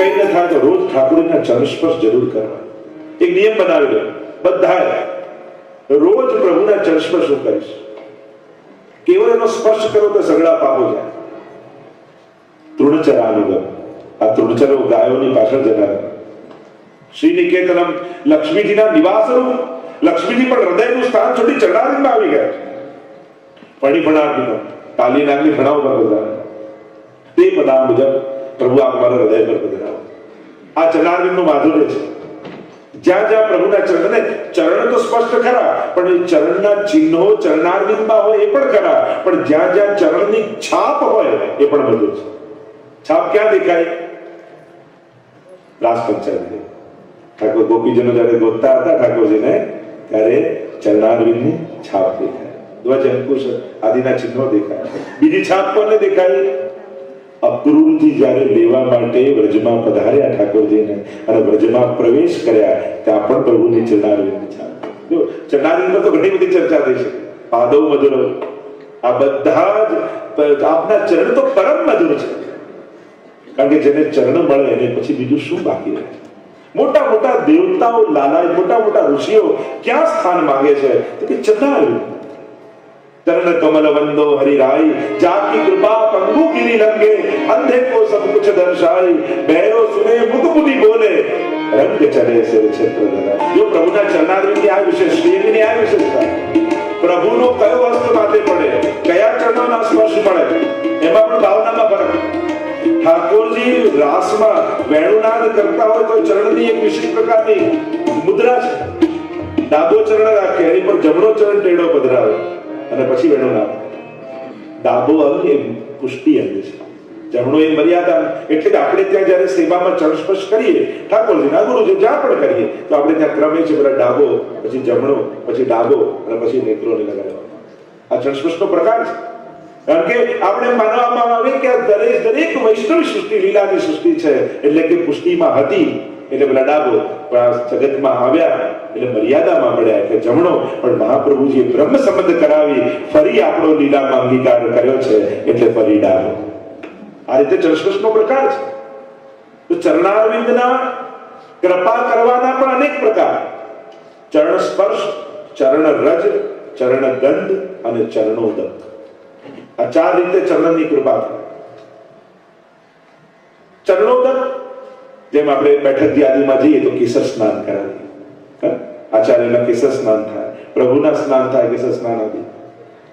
કઈ ન થાય તો રોજ ઠાકોરના ચરણ સ્પર્શ જરૂર કરવા. એક નિયમ બનાવેલો બધાએ રોજ પ્રભુના ચરણ સ્પર્શ હું કરીશ. કેવળ એનો સ્પર્શ કરો તો સગળા પાપો જાય. તૃણચરાનુગમ, આ તૃણચરો ગાયોની પાછળ જનાર. શ્રી નિકેતનમ લક્ષ્મીજીના નિવાસરૂપ. લક્ષ્મીજી પણ હૃદયનું સ્થાન છોડી ચરણારવિંદમાં આવી ગયા છે. ફણીફણાર્પિતમ, કાલી નાગની ફણા ઉપર પધરાવે. તે પદામ મુજબ પ્રભુ આપ મારા હૃદય પર પધરાવો. આ ચરણારવિંદનું માધુર્ય છે. જ્યાં જ્યાં પ્રભુના ચરણને, ચરણ તો સ્પષ્ટ ખરા, પણ એ ચરણના ચિહ્નો ચરણારવિંદમાં હોય એ પણ ખરા, પણ જ્યાં જ્યાં ચરણની છાપ હોય એ પણ બધું છે. છાપ ક્યાં દેખાય? રાસ પંચાયત ઠાકોર ગોપીજનો જયારે ગોતતા હતા ઠાકોરજીને, ત્યારે ચરણારવિંદની છાપ દેખાય, ધ્વજ અંકુશ આદિના ચિહ્નો દેખાય. બીજી છાપ કોને દેખાય? અક્રૂરથી જયારે લેવા માટે વ્રજમાં પધાર્યા ઠાકોરજીને અને વ્રજમાં પ્રવેશ કર્યા, ત્યાં પણ પ્રભુની ચરણારવિંદની છાપ. જો ચરણારવિંદમાં તો ઘણી બધી ચર્ચા થઈ છે. પાદવ મધુર, આ બધા જ આપના ચરણ તો પરમ મધુર છે. કારણ કે જેને ચરણ મળે એને પછી બીજું શું બાકી રહે? મોટા મોટા દેવતાઓ, લાલાય મોટા મોટા ઋષિઓ ક્યાં સ્થાન માંગે છે? તો કે ચરણારવિંદ. ચરણ કમલ વંદો હરિરાઈ, જાકી કૃપા કંગુ ગિરી લંગે, અંધે કો સબ કુછ દર્શાઈ, બહેરો સુને મુખ મુનિ બોલે, રંગ ચલે સિર છત્ર ધરા. જો પ્રભુના ચરણારવિંદની આ વિશેષ, શ્રીની આ વિશેષતા, પ્રભુનો કયો હસ્ત માથે પડે, કયા ચરણોના સ્પર્શ મળે, એમાં પણ ભાવનામાં ફરક. ઠાકોરજી રાસમાં વેણુનાદ કરતા હોય તો ચરણની એક વિશિષ્ટ પ્રકારની મુદ્રા છે. ડાબો ચરણ રાખે, એની પર જમણો ચરણ ટેડો પધરાવે અને પછી વેણુનાદ. ડાબો અંગ એ પુષ્ટિ અંગ છે, જમણો એ મર્યાદા. એટલે કે આપણે ત્યાં જયારે સેવામાં ચરણ સ્પર્શ કરીએ ઠાકોરજીના, ગુરુજી જ્યાં પણ કરીએ તો આપણે ત્યાં ક્રમે છે પેલા ડાબો, પછી જમણો, પછી ડાબો અને પછી નેત્રોને લગાડવા. આ ચરણ સ્પર્શનો પ્રકાર છે. કારણ કે આપણે માનવામાં આવે કે દરેક વૈષ્ણવ સૃષ્ટિ લીલાની સૃષ્ટિ છે, એટલે કે પુષ્ટિમાં હતી એટલે પેલા ડાબો, પણ આ જગતમાં આવ્યા એટલે મર્યાદામાં પડ્યા એટલે જમણો. પણ મહાપ્રભુજીએ બ્રહ્મ સંબંધ કરાવી ફરી આપણો લીલામાં અંગીકાર કર્યો છે એટલે ફરી ડાબો. આ રીતે ચરણસ્પર્શનો પ્રકાર છે. તો ચરણારવિંદના કૃપા કરવાના પણ અનેક પ્રકાર. ચરણ સ્પર્શ, ચરણ રજ, ચરણ ગંધ અને ચરણોદક. આ ચાર રીતે ચરણની કૃપા થાય. ચરણોદક, જેમ આપણે બેઠક યાદીમાં જઈએ તો કેસર સ્નાન કરાવીએ, આચાર્યના કેસર સ્નાન થાય, પ્રભુના સ્નાન થાય કેસર સ્નાન આદિ.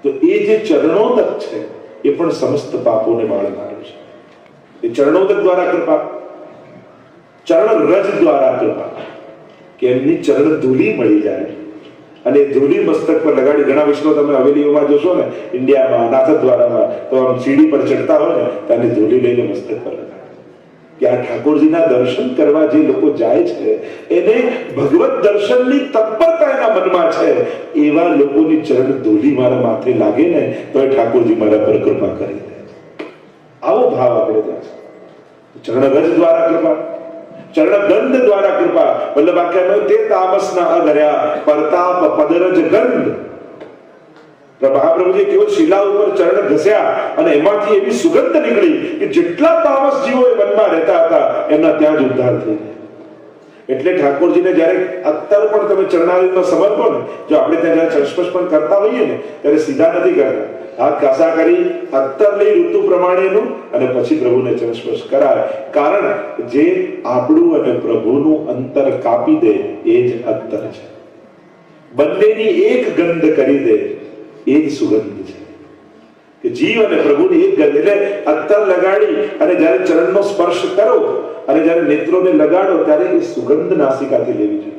તો એ જે ચરણોદક છે એ પણ સમસ્ત પાપોને બાળનારું છે. એ ચરણોદક દ્વારા કૃપા. ચરણ રજ દ્વારા કૃપા, કે એમની ચરણ ધૂલી મળી જાય અને ધૂલી મસ્તક પર લગાડી. ઘણા વૈષ્ણવ તમે હવેલીઓમાં જોશો ને, ઇન્ડિયામાં નાથદ્વારામાં, તો આમ સીડી પર ચડતા હોય ને ત્યાંની ધૂલી લઈને મસ્તક પર લગાડે. કે આ ઠાકોરજીના દર્શન કરવા જે લોકો જાય છે એને ભગવત દર્શનની તત્પરતા એના મનમાં છે. એવા લોકોની ચરણ ધૂલી મારા માથે લાગે ને તો એ ઠાકોરજી મારા પર કૃપા કરી દે. આવો ભાવ આપણે ત્યાં છે. ચરણ રજ દ્વારા કૃપા, ચરણ ગંધ દ્વારા કૃપા. વલ્લભાખ્યામાં તે તામસના અધર્યા પરતાપ પદરજ ગંધ. મહાપ્રભુજી કેવળ શિલા ઉપર ચરણ ઘસ્યા અને એમાંથી એવી સુગંધ નીકળી કે જેટલા તામસ જીવો એ મનમાં રહેતા હતા એમના ત્યાં જ ઉદ્ધાર થઈ ગયા. એટલે ઠાકોરજીને જયારે અત્તર પણ તમે ચરણારવિંદમાં સમર્પો ને, જો આપણે ત્યાં જયારે ચરણસ્પર્શ પણ કરતા હોઈએ ને ત્યારે સીધા નથી કરતા. હાથ કાસા કરી અત્તર લઈ ઋતુ પ્રમાણેનું અને પછી પ્રભુને ચરણસ્પર્શ કરાય. કારણ જે આપણું અને પ્રભુનું અંતર કાપી દે એ જ અત્તર છે. બંનેની એક ગંધ કરી દે એ જ સુગંધ છે. કે જીવ અને પ્રભુની એક ગંધ. એટલે અત્તર લગાડી અને જયારે ચરણનો સ્પર્શ કરો અને જયારે નેત્રોને લગાડો ત્યારે એ સુગંધ નાસિકાથી લેવી જોઈએ.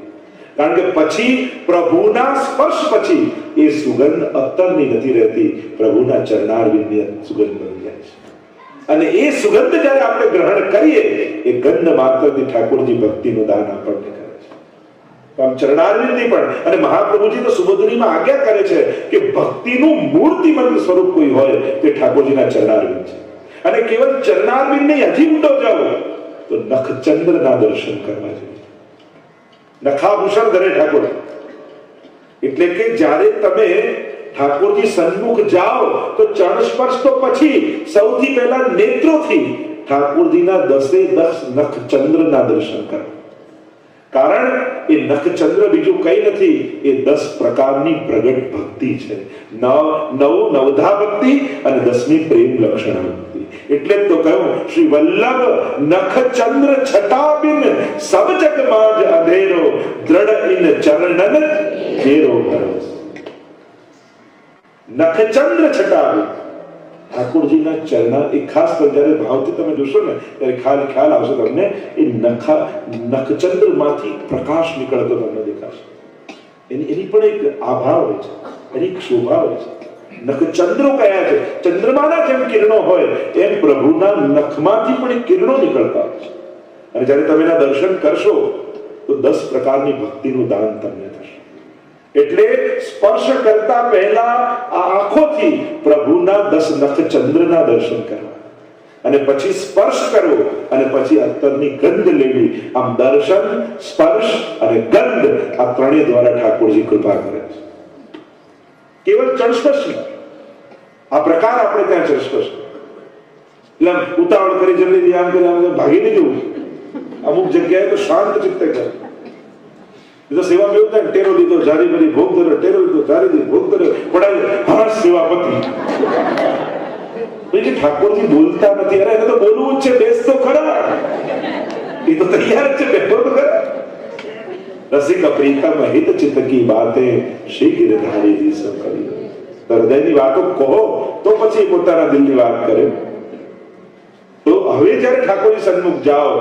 કારણ કે પછી પ્રભુના સ્પર્શ પછી એ સુગંધ અત્તરની નથી રહેતી, પ્રભુના ચરણારવિંદની સુગંધ બની જાય છે. અને એ સુગંધ જયારે આપણે ગ્રહણ કરીએ એ ગંધ માત્રથી ઠાકોરજી ભક્તિનું દાન આપણને કરે છે. આમ ચરણારવિંદની પણ, અને મહાપ્રભુજી તો સુબોધનીમાં આજ્ઞા કરે છે કે ભક્તિનું મૂર્તિમંત સ્વરૂપ કોઈ હોય તે ઠાકોરજીના ચરણારવિંદ છે. અને કેવળ ચરણારવિંદને હજી ઊંડો જાઓ તો નખચંદ્રના દર્શન કરવા જોઈએ. નખાભૂષણ ધરે ઠાકોર. એટલે કે જ્યારે તમે ઠાકોરજી સન્મુખ જાઓ તો ચરણ સ્પર્શ તો પછી સૌથી પહેલા નેત્રોથી ઠાકોરજીના 10 નખચંદ્રના દર્શન કરવા. કારણ એ નખચંદ્ર બીજું કઈ નથી, એ 10 પ્રકારની પ્રગટ ભક્તિ છે. નવધા ભક્તિ અને 10મી પ્રેમ લક્ષણ ભક્તિ. એટલે જ તો કહ્યું, શ્રી વલ્લભ નખચંદ્ર છટાબિન સબ જગ માજ અંધેરો દ્રઢ ઇન ચરણન ઘેરો ભરોસ. નખચંદ્ર છટાબિન ઠાકોરજીના ચરણા, એ ખાસ તો જ્યારે ભાવથી તમે જોશો ને ત્યારે ખ્યાલ આવશે તમને. એ નખચંદ્ર માંથી પ્રકાશ નીકળતો તમને દેખાશે. એની પણ એક આભા હોય છે, એની એક શોભા હોય છે. નખચંદ્રો કયા છે? ચંદ્રમાના જેમ કિરણો હોય એમ પ્રભુના નખમાંથી પણ એક કિરણો નીકળતા હોય છે. અને જ્યારે તમે એના દર્શન કરશો તો 10 પ્રકારની ભક્તિનું દાન તમને થશે. એટલે સ્પર્શ કરતા પહેલા આ આંખોથી પ્રભુના 10 નખચંદ્રના દર્શન કરવા, અને પછી સ્પર્શ કરવો, અને પછી અત્તરની ગંધ લેવી. આમ દર્શન, સ્પર્શ અને ગંધ, આ ત્રણેય દ્વારા ઠાકોરજી કૃપા કરે છે. કેવળ ચળસ્પર્શ નહીં, આ પ્રકાર આપણે ત્યાં ચળસ્પર્શ એટલે ઉતાવળ કરી જલ્દી આમ કરી આમ ભાગી નહીં જવું. અમુક જગ્યાએ તો શાંત ચિત્તે કરે. તો સેવા મેં થાય, ટેરો લીધો જારી ભરી ભોગ ધર્યો, ટેરો લીધો જારી દીધી ભોગ ધર્યો, પડાય હા સેવા પતિ. ઠાકોરજી બોલતા નથી. અરે એને તો બોલવું જ છે, બેસ તો ખરા, એ તો તૈયાર છે, બેઠો તો ખરા. રસિક પ્રીતમ હિત ચિત્ત કી બાતે શ્રી ગિરધારી જી સો કરી. હૃદયની વાતો કહો તો પછી પોતાના દિલની વાત કરે. તો હવે જ્યારે ઠાકોરજી સન્મુખ જાઓ,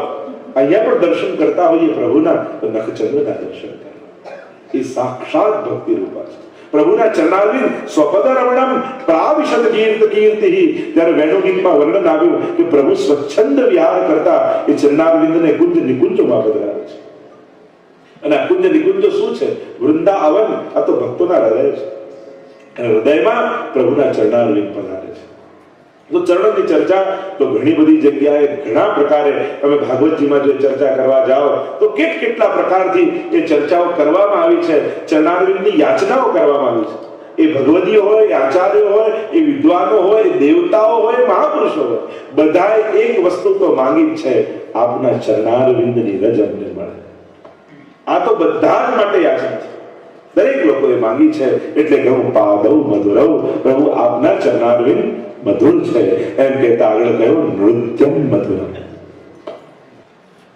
અહીંયા પણ દર્શન કરતા હોઈએ પ્રભુના, તો નખચંદ્રના દર્શન કરવા. એ સાક્ષાત ભક્તિ રૂપા છે. પ્રભુના ચરણારવિંદ સ્વપદ રમણમ પ્રાવિશદ કીર્ત કીર્તિ. ત્યારે વેણુગીતમાં વર્ણન આવ્યું કે પ્રભુ સ્વચ્છંદ વિહાર કરતા એ ચરણારવિંદને કુંજ નિકુંજમાં બદલાવે છે. અને આ કુંજ નિકુંજો શું છે? વૃંદાવન. આ તો ભક્તોના હૃદય છે, અને હૃદયમાં પ્રભુના ચરણારવિંદ પધારે છે. તો ચરણની ચર્ચા તો ઘણી બધી જગ્યાએ ઘણા પ્રકારે, તમે ભાગવતજીમાં જો ચર્ચા કરવા જાઓ તો કેટલા પ્રકારથી એ ચર્ચાઓ કરવામાં આવી છે. ચરણારવિંદની યાચનાઓ કરવામાં આવી છે. એ ભગવદીઓ હોય, એ આચાર્યો હોય, એ વિદ્વાનો હોય, એ દેવતાઓ હોય, મહાપુરુષો હોય, બધાએ એક વસ્તુ તો માંગી જ છે, આપના ચરણારવિંદની રજ અમને મળે. આ તો બધા જ માટે યાચના છે, દરેક લોકોએ માંગી છે. એટલે કહું પાદવ મધુરવ, પ્રભુ આપના ચરણારવિંદ મધુર છે. એમ કહેતા આગળ કહ્યું નૃત્યમ મધુરમ.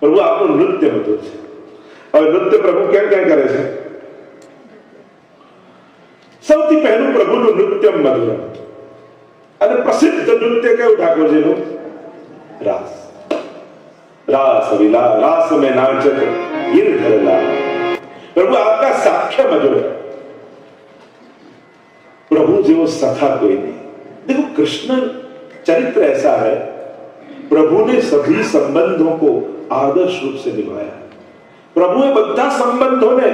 પ્રભુ આપનું નૃત્ય મધુર છે. હવે નૃત્ય પ્રભુ ક્યાં ક્યાં કરે છે? સૌથી પહેલું પ્રભુનું નૃત્યમ મધુરમ. અને પ્રસિદ્ધ નૃત્ય કયું ઠાકોરજીનું? રાસ. રાસ વિલા રાસ મેં નાચત गिरधर लाल. प्रभु आपका साक्ष्य मधुर है. प्रभु जो सखा कोई नहीं. देखो कृष्ण चरित्र ऐसा है, प्रभु ने सभी संबंधों को आदर्श रूप से निभाया. प्रभुए બધા સંબંધોને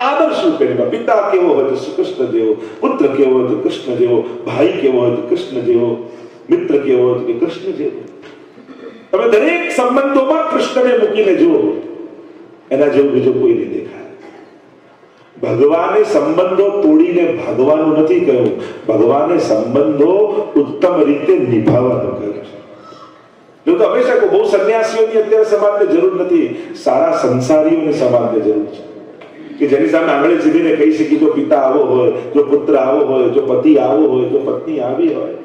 આદર્શ રૂપે નિભાવ્યા. પિતા કેવો હોય તો કૃષ્ણ જેવો, પુત્ર કેવો હોય તો કૃષ્ણ જેવો, ભાઈ કેવો હોય તો કૃષ્ણ જેવો, મિત્ર કેવો હોય તો કૃષ્ણ જેવો. તમે દરેક સંબંધોમાં કૃષ્ણને મૂકીને જુઓ, એના જેવું બીજો કોઈ નહીં દેખાય. ભગવાને સંબંધો તોડીને ભાગવાનું નથી કહ્યું, ભગવાને સંબંધો ઉત્તમ રીતે નિભાવવાનું કહ્યું છે. જો તો હંમેશા બહુ સંન્યાસીઓની અત્યારે સમાજને જરૂર નથી, સારા સંસારીઓને સમાજને જરૂર છે, કે જેની સામે આંગળે સીધીને કહી શકી, જો પિતા આવો હોય, જો પુત્ર આવો હોય, જો પતિ આવો હોય, જો પત્ની આવી હોય.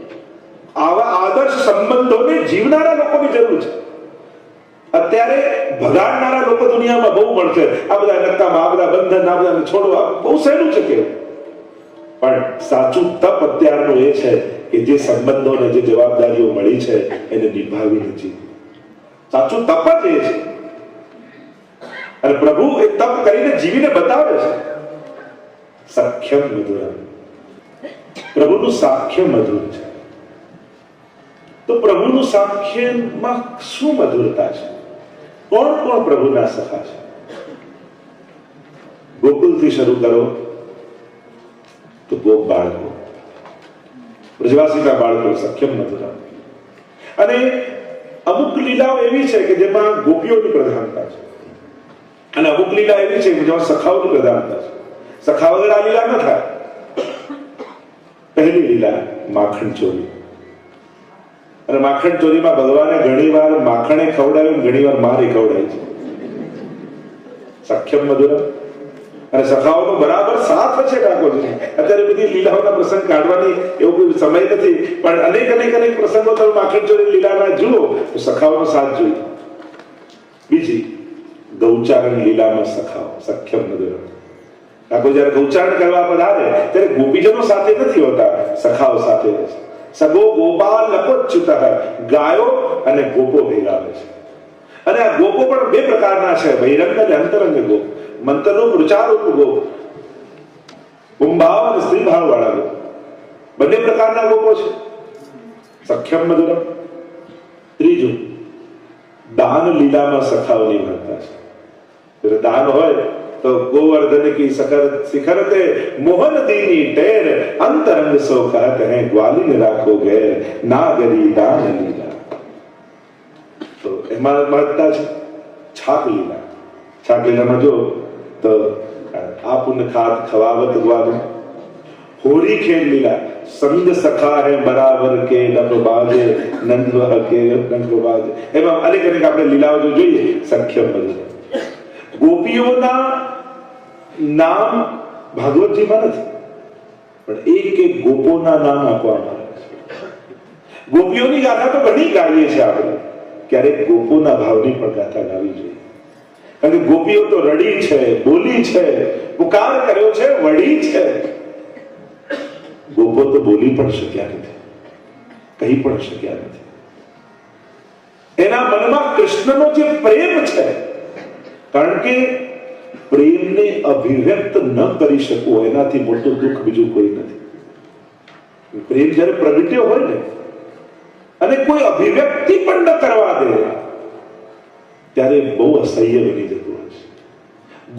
આવા આદર્શ સંબંધોને જીવનારા લોકોની જરૂર છે. અત્યારે ભગાડનારા લોકો દુનિયામાં બહુ મળશે. આ બધા નક્કામાં, આ બધા બંધન, આ બધાને છોડવા બહુ સહેલું છે કેવું. પણ સાચું તપ અત્યારનું એ છે કે જે સંબંધોને, જે જવાબદારીઓ મળી છે એને નિભાવી નથી. સાચું તપ જ એ છે. અને પ્રભુ એ તપ કરીને જીવીને બતાવે છે. સખ્યમ મધુરમ. પ્રભુનું સાખ્ય મધુર છે. તો પ્રભુનું સાખ્યમાં શું મધુરતા છે? કોણ કોણ પ્રભુના સખા છે? ગોકુલથી શરૂ કરો તો ગોપ બાળકો, બ્રજવાસીના બાળકો સખ્યમ મધુરમ. અને અમુક લીલાઓ એવી છે કે જેમાં ગોપીઓની પ્રધાનતા છે, અને અમુક લીલા એવી છે કે જેમાં સખાઓની પ્રધાનતા છે. સખા વગર આ લીલા ન થાય. પહેલી લીલા માખણ ચોરી. અને માખણ ચોરીમાં ભગવાને ઘણીવાર માખણે ખવડાવ્યું, ઘણીવાર મારે ખવડાવી છે. સખ્યમ મધુરમ. અને સખાઓનો બરાબર સાથ છે ઠાકોરજી. અત્યારે બધી લીલાઓના પ્રસંગ કાઢવાની એવો કોઈ સમય નથી, પણ અનેક અનેક અનેક પ્રસંગો તમે માખણ ચોરી લીલાના જુઓ તો સખાઓનો સાથ જોઈએ. બીજી ગૌચારણ લીલામાં સખાઓ સખ્યમ મધુરમ. ઠાકોર જયારે ગૌચારણ કરવા પધારે ત્યારે ગોપીજનો સાથે નથી હોતા, સખાઓ સાથે રહે છે. સગો ગોપાલ લકોચ્યુત, ગાયો અને ગોપો ભેગા આવે છે. અને આ ગોપો પણ બે પ્રકારના છે, બહિરંગ અને અંતરંગ ગોપ. મંત્રરૂપ ઋચારૂપ ગોપ, પુંભાવ અને સ્ત્રીભાવ વાળા ગોપ, બંને પ્રકારના ગોપો છે. સખ્યમ મધુરમ. ત્રીજું, દાન લીલામાં સખાઓની મહત્તા છે. દાન હોય તો ગોવર્ધન કી શિખરતે મોહન દીની ટેર, અંતરંગ સો કહત હૈ ગ્વાલિન રાખો ઘેર, નાગરી દાન લીલા. તો એમાં મહત્તા છે. છાપ લીલા. છાપ લીલામાં જો તો આપુન ખાત ખવાવત ગ્વાલું. હોરી ખેલ લીલા. સંગ સખા હે બરાબર કે નભબાજે નંદવહ કે નંદબાજે. એમાં અનેક અનેક આપણે લીલાઓ જો જોઈએ સખ્યમ મધુરમ. ગોપીઓના નામ ભાગવતજીમાં નથી, પણ એક એક ગોપોના નામ આપવામાં આવે છે. ગોપીઓની ગાથા તો ઘણી ગાઈએ છે આપણે, ક્યારેક ગોપોના ભાવની પણ ગાથા ગાવી જોઈએ. કારણ કે ગોપીઓ તો રડી છે, બોલી છે, પુકાર કર્યો છે, વળી છે. ગોપો તો બોલી પણ શક્યા નથી, કહી પણ શક્યા નથી. એના મનમાં કૃષ્ણનો જે પ્રેમ છે, કારણ કે પ્રેમને અભિવ્યક્ત ન કરી શકવો એનાથી મોટું દુઃખ બીજું કોઈ નથી. પ્રેમ જયારે પ્રગટ્યો હોય ને અને કોઈ અભિવ્યક્તિ પણ ન કરવા દે ત્યારે બહુ અસહ્ય બની જતું હોય છે.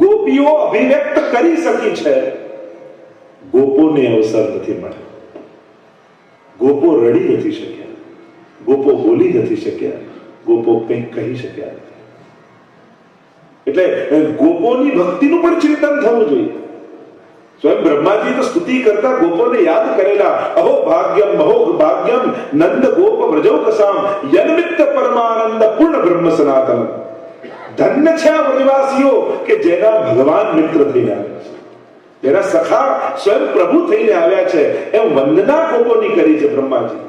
ગોપીઓ અભિવ્યક્ત કરી શકી છે, ગોપોને અવસર નથી મળ્યો. ગોપો રડી નથી શક્યા, ગોપો બોલી નથી શક્યા, ગોપો કંઈક કહી શક્યા નથી. એટલે ગોપોની ભક્તિનું પણ ચિંતન થવું જોઈએ. સ્વયં બ્રહ્માજી તો સ્તુતિ કરતા ગોપોને યાદ કરેલા. અહો ભાગ્યમ મહો ભાગ્યમ નંદ ગોપ વ્રજોકસામ યન્મિત્ત પરમાનંદ પૂર્ણ બ્રહ્મ સનાતન. ધન્ય છે આ વ્રજવાસીઓ કે જેના ભગવાન મિત્ર થઈને આવ્યા છે, જેના સખા સ્વયં પ્રભુ થઈને આવ્યા છે. એમ વંદના ગોપોની કરી છે બ્રહ્માજી.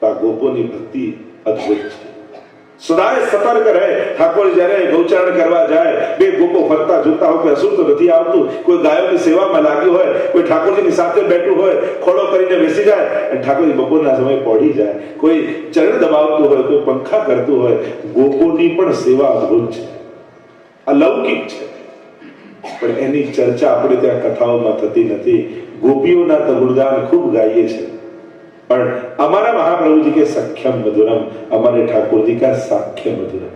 આ ગોપોની ભક્તિ અદ્ભુત છે. સદાય સતર્ક રહે. ઠાકોર જયારે ગૌચારણ કરવા જાય, બે ગોપો ફરતા જોતા હોય કે અસુર તો નથી આવતું, કોઈ ગાયોની સેવામાં લાગ્યું હોય, કોઈ ઠાકોરજીની સાથે બેઠું હોય, ખોળો કરીને બેસી જાય અને ઠાકોરજી બપોરના સમયે પહોંચી જાય, કોઈ ચરણ દબાવતું હોય, કોઈ પંખા કરતું હોય. ગોપોની પણ સેવા અદ્ભુત છે, અલૌકિક છે, પણ એની ચર્ચા આપણે ત્યાં કથાઓમાં થતી નથી. ગોપીઓના તો ગુણગાન ખૂબ ગાઈએ છે, पर हमारा महाप्रभु जी के सख्यम मधुरम, हमारे ठाकुर जी का साख्य मधुरम,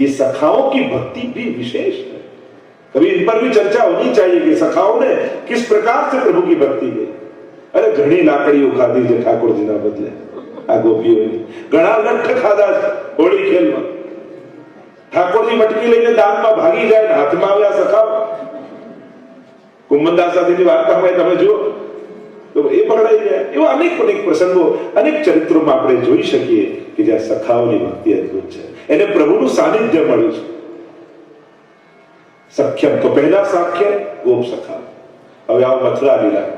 ये सखाओं की भक्ति भी विशेष है. कभी इन पर भी चर्चा होनी चाहिए कि सखाओं ने किस प्रकार से प्रभु की भक्ति की. अरे घणी लाकड़ीઓ ખાધી છે ઠાકોરજીના બદલે આ ગોપીઓની, ઘણા લઠ્ઠ ખાધા છે હોળી ખેલમાં. ઠાકોરજી મટકી લઈને દાનમાં ભાગી જાય ને હાથમાં આવ્યા સખાઓ. કુંભનદાસ સાથેની વાર્તામાં તમે જુઓ તો એ પકડાઈ જાય. એવા અનેક અનેક પ્રસંગો, અનેક ચરિત્રોમાં આપણે જોઈ શકીએ કે જ્યાં સખાઓની ભક્તિ અદ્ભુત છે, એને પ્રભુનું સાનિધ્ય મળ્યું છે. સખ્યમ તો પહેલા સાખ્ય ગોપ સખા. હવે આવો મથુરા લીલા.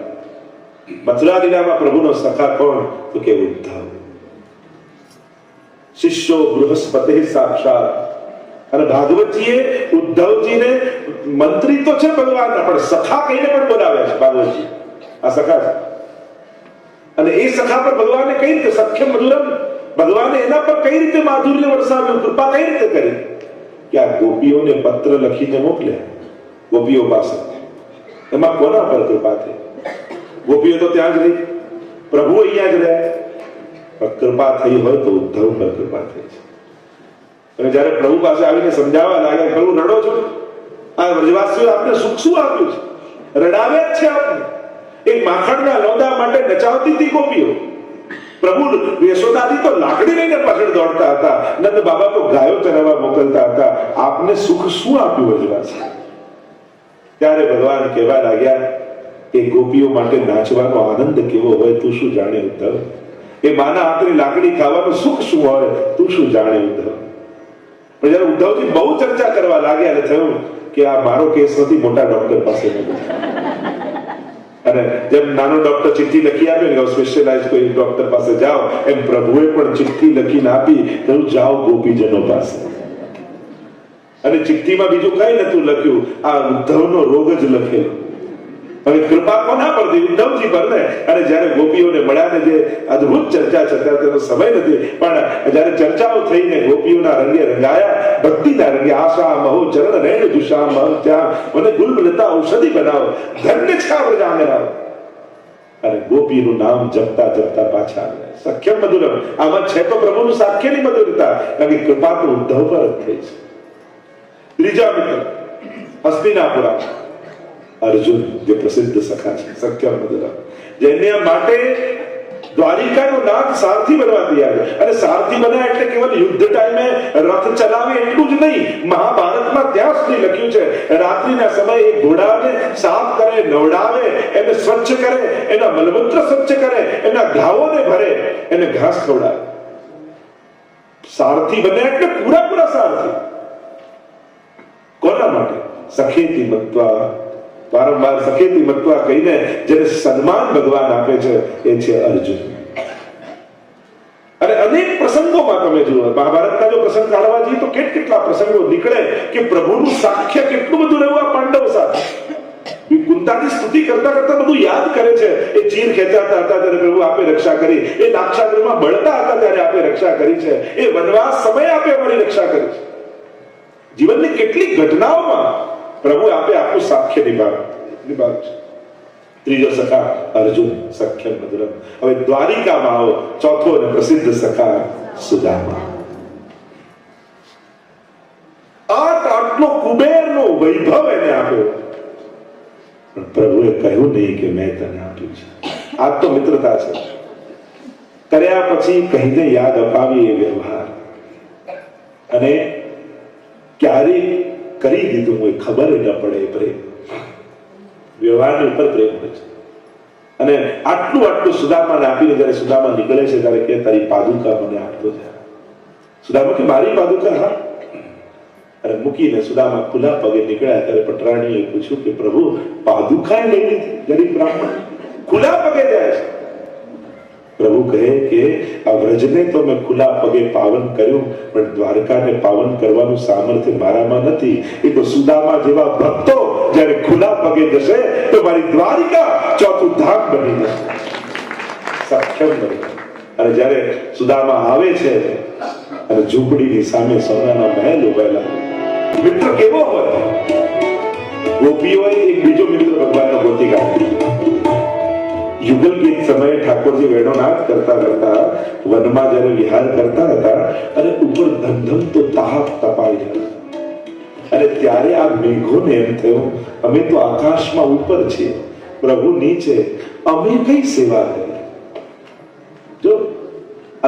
મથુરા લીલામાં પ્રભુનો સખા કોણ? તો કે ઉદ્ધવ. શિષ્યો બૃહસ્પતિ સાક્ષાત. અને ભાગવતજીએ ઉદ્ધવજીને મંત્રી તો છે ભગવાનના, પણ સખા કહીને પણ બોલાવ્યા છે ભાગવતજી. આ સખા છે અને એ સખા પર ભગવાને કઈ રીતે સખ્ય મધુરમ, ભગવાને એના પર કઈ રીતે માધુર્ય વરસાવ્યું, કૃપા કઈ રીતે કરી કે આ ગોપીઓને પત્ર લખીને મોકલ્યા ગોપીઓ પાસે. એમાં કોના પર કૃપા થઈ? ગોપીઓ તો ત્યાં જ રહી, પ્રભુ અહીંયા જ રહ્યા, પણ કૃપા થઈ હોય તો ઉદ્ધવ પર કૃપા થઈ છે. અને જયારે પ્રભુ પાસે આવીને સમજાવવા લાગ્યા, પ્રભુ રડો છો, આ વ્રજવાસીઓ આપને સુખ શું આપ્યું છે, રડાવ્યા જ છે આપને. એક માખણના લોંદા માટે નચાવતી હતી ગોપીઓ. પ્રભુ યશોદાજી તો લાકડી લઈને પાછળ દોડતા હતા, નંદ બાબા તો ગાયો ચરાવવા મોકલતા હતા. આપને સુખ શું આપ્યું વ્રજવાસી? ત્યારે ભગવાન કહેવા લાગ્યા કે ગોપીઓ માટે નાચવાનો આનંદ કેવો હોય તું શું જાણે ઉદ્ધવ. એ માના હાથની લાકડી ખાવાનું સુખ શું હોય તું શું જાણે ઉદ્ધવ. પણ જયારે ઉદ્ધવજી બહુ ચર્ચા કરવા લાગ્યા અને થયું કે આ મારો કેસ નથી, મોટા ડોક્ટર પાસે અને જેમ નાનો ડોક્ટર ચિઠ્ઠી લખી આપે ને સ્પેશિયલાઇઝ કોઈ ડોક્ટર પાસે જાઓ, એમ પ્રભુએ પણ ચિઠ્ઠી લખીને આપી, કહ્યું જાઓ ગોપીજનો પાસે. અને ચિઠ્ઠીમાં બીજું કઈ નતું લખ્યું, આ ઉદ્ધવનો રોગ જ લખેલો. હવે કૃપા કોના પર થઈ? ઉદ્ધવજી પર ને. અને જયારે ગોપીઓને મળ્યા ને જે અદભુત ચર્ચા છે, ત્યારે તેનો સમય નથી, પણ જયારે ચર્ચાઓ થઈને ગોપીઓના રંગે રંગાયા, ભક્તિના રંગે આશા મહો ચરણ રેણ દુષા મહ ત્યાં મને ગુલબલતા ઔષધિ બનાવો, ધન્ય છે આ વ્રજાંગનાઓ. અને ગોપીનું નામ જપતા જપતા પાછા આવ્યા. સખ્યમ મધુરમ. આમાં છે તો પ્રભુનું સાખ્યની મધુરતા, કારણ કે કૃપા તો ઉદ્ધવ પર જ થઈ છે. ત્રીજા મિત્ર હસ્તિનાપુરા અર્જુન, જે પ્રસિદ્ધ સખા છે, સખ્યમ મધુરમ, જેને માટે દ્વારિકાનો નાથ સારથી બનવા તૈયાર. અને સારથી બન્યા એટલે કેવલ યુદ્ધ ટાઈમે રથ ચલાવે એટલું જ નહીં, મહાભારતમાં ત્યાં સુધી લખ્યું છે રાત્રિના સમયે એ ઘોડાને સાફ કરે, નવડાવે, એને સ્વચ્છ કરે, એના મલમૂત્ર સ્વચ્છ કરે, એના ઘાવોને ભરે, એને ઘાસ ખવડાવે. સારથી બન્યા એટલે પૂરા સારથી. કોના માટે? સખેતી મત્વા. વારંવાર સખેતી મત્વા કહીને જેને સન્માન ભગવાન આપે છે એ છે અર્જુન. અને અનેક પ્રસંગોમાં તમે જુઓ, મહાભારતના જો પ્રસંગ કાઢવા જઈએ તો કેટલા પ્રસંગો નીકળે કે પ્રભુનું સાખ્ય કેટલું બધું રહ્યું આ પાંડવ સાથે. કુંતાની સ્તુતિ કરતા કરતા બધું યાદ કરે છે. એ ચીર ખેંચાતા હતા ત્યારે પ્રભુ આપે રક્ષા કરી, એ નાક્ષાગૃહમાં બળતા હતા ત્યારે આપે રક્ષા કરી છે, એ વનવાસ સમય આપે અમારી રક્ષા કરી છે. જીવનની કેટલીક ઘટનાઓમાં પ્રભુ આપે આપણું સાખ્ય નિભાવ છે. ત્રીજો સખા અર્જુન, સખ્યમ મધુરમ. હવે દ્વારિકામાં આવો, ચોથો અને પ્રસિદ્ધ સખા સુદામા. આટલો કુબેરનો વૈભવ એને આપ્યો, પણ પ્રભુએ કહ્યું નહીં કે મેં તને આપ્યું છે. આ તો મિત્રતા છે. કર્યા પછી કહીને યાદ અપાવી એ વ્યવહાર. અને ક્યારે કરી દીધું હોય ખબર ન પડે એ પ્રેમ. વ્યવહારની ઉપર પ્રેમ હોય છે. અને આટલું સુદામાને આપીને જયારે સુદામા નીકળે છે ત્યારે કે તારી પાદુકા મને આપતો જાય. સુદામા કે મારી પાદુકા? હા. અને મૂકીને સુદામા ખુલ્લા પગે નીકળ્યા ત્યારે પટરાણીએ પૂછ્યું કે પ્રભુ પાદુકા લઈ લીધી? ગરીબ બ્રાહ્મણ ખુલ્લા પગે જાય છે. પ્રભુ કહે કે આ વ્રજને તો મેં ખુલ્લા પગે પાવન કર્યું, પણ દ્વારકાને પાવન કરવાનું સામર્થ્ય મારામાં નથી. એ તો સુદામા જેવા ભક્તો જ્યારે ખુલ્લા પગે જશે તો મારી દ્વારિકા ચોથું ધામ બની જશે. સખ્યમ બની. અને જ્યારે સુદામા આવે છે અને ઝૂંપડીની સામે સોનાના મહેલ ઉભેલા, મિત્ર કેવો હોય? ગોપીઓએ એક બીજો મિત્ર ભગવાનનો ગોતી કાઢ્યો. યુગલ ગીત સમયે ઠાકોરજી વેણોનાદ કરતા કરતા વનમાં જયારે વિહાર કરતા હતા અને ઉપર ધમધમ તો તાપ તપાઈ રહ્યા, અને ત્યારે આ મેઘોને એમ થયું અમે તો આકાશમાં ઉપર છીએ, પ્રભુ નીચે, અમે કઈ સેવા કરીએ? જો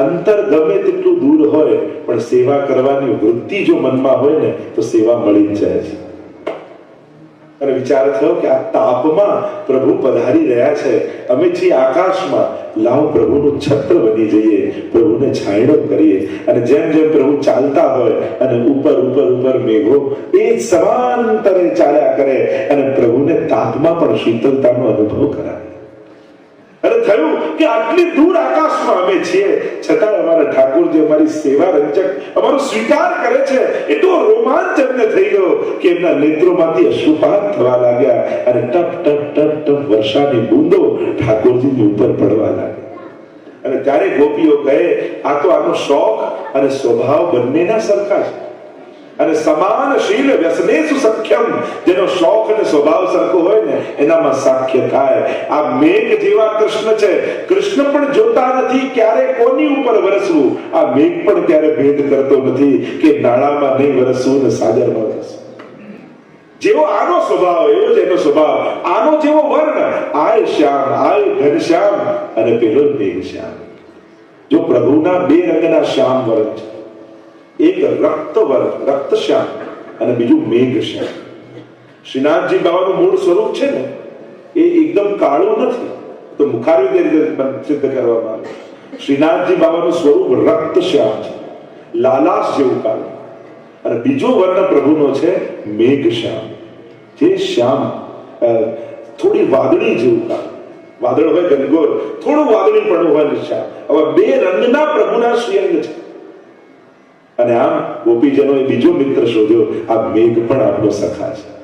અંતર ગમે તેટલું દૂર હોય પણ સેવા કરવાની વૃત્તિ જો મનમાં હોય ને તો સેવા મળી જ જાય છે. અને વિચાર થયો કે આ તાપમાં પ્રભુ પધારી રહ્યા છે, અમે છીએ આકાશમાં, લાવ પ્રભુનું છત્ર બની જઈએ, પ્રભુને છાંયડો કરીએ. અને જેમ જેમ પ્રભુ ચાલતા હોય અને ઉપર મેઘો એ સમાંતરે ચાલ્યા કરે અને પ્રભુને તાપમાં પણ શીતળતાનો અનુભવ કરાવે. અને થયું કે આટલી દૂર આકાશમાં અમે છીએ, છતાં અમારા ઠાકોરજી અમારી સેવા રંજક અમારો સ્વીકાર કરે છે. એટલો રોમાંચ એમને થઈ ગયો કે એમના નેત્રોમાંથી અશ્રુપાત થવા લાગ્યા અને ટપ ટપ ટપ ટપ વર્ષાની બૂંદો ઠાકોરજીની ઉપર પડવા લાગી. અને ત્યારે ગોપીઓ કહે આ તો આનો શોખ અને સ્વભાવ બંનેના સરખા છે. અને સમાન શીલ વ્યસનેસુ સખ્યમ, જેનો શોખ અને સ્વભાવ સરખો હોય ને એનામાં સાખ્ય થાય. આ મેઘ જેવા કૃષ્ણ છે. કૃષ્ણ પણ જોતા નથી ક્યારે કોની ઉપર વરસવું, આ મેઘ પણ ક્યારે ભેદ કરતો નથી કે નાળામાં નહીં વરસવું ને સાગરમાં વરસવું. જેવો આનો સ્વભાવ એવો જ એનો સ્વભાવ, આનો જેવો વર્ણ આય શ્યામ, આય ઘનશ્યામ અને પેલો મેઘ શ્યામ. જો પ્રભુના બે રંગના શ્યામ વર્ણ છે, એક રક્ત વર્ણ રક્ત શ્યામ અને બીજું મેઘ શ્યામ. શ્રીનાથજી બાબાનું મૂળ સ્વરૂપ છે ને એ એકદમ કાળું નથી, તો મુખારવિંદ રીતે સિદ્ધ કરવામાં આવે. શ્રીનાથજી બાબાનું સ્વરૂપ રક્ત શ્યામ છે, લાલાશ જેવું કાળું. અને બીજો વર્ણ પ્રભુનો છે મેઘ શ્યામ, જે શ્યામ થોડી વાદળી જેવું કાળું. વાદળ હોય ઘનઘોર, થોડું વાદળી પણ હોય શ્યામ. હવે બે રંગના પ્રભુના શ્રીઅંગ છે. અને આમ ગોપીજનોએ બીજો મિત્ર શોધ્યો, આ મેઘ પણ આપણો સખા છે.